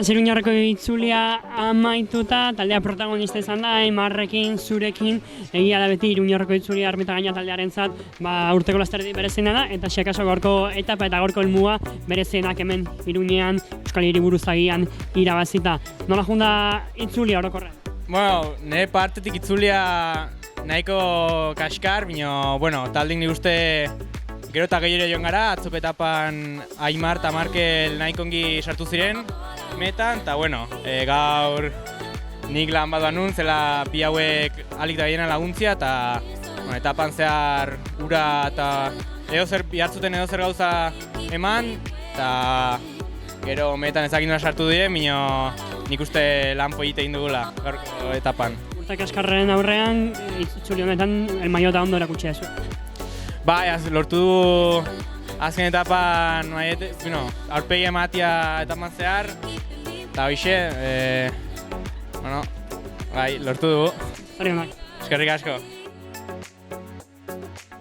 Iruñarreko itzulia amaituta, taldea protagonista izan da, Aimarrekin, zurekin, egia da beti Iruñarreko itzulia Armita Gaina taldearentzat, urteko lasterdi bereziena da, eta xekaso gaurko etapa eta gaurko helmua berezienak hemen Iruñean, Euskal Hiriburuzagian irabazita. Nola junda itzulia orokorren? Bueno, nire partetik itzulia nahiko kaskar, baina, taldik nik uste gero eta gehiago joan gara, atzoko etapan Aimar eta Markel nahiko ongi sartu ziren metan, eta gaur nik lan bat nun, zela bi hauek alik da biena laguntzia, eta etapan zehar ura eta edozer bihartzuten edozer gauza eman, eta gero metan ezakin nola sartu diren, baina nik uste lan polite egin dugula gaurko etapan. Urte kaskarren aurrean, itzuli honetan, el maiota ondo erakutsia zu. Bai, lortu du azken etapan, aurpegi ematia etapan zehar, eta hoxe, lortu dugu. Zorionak. Eskerrik asko.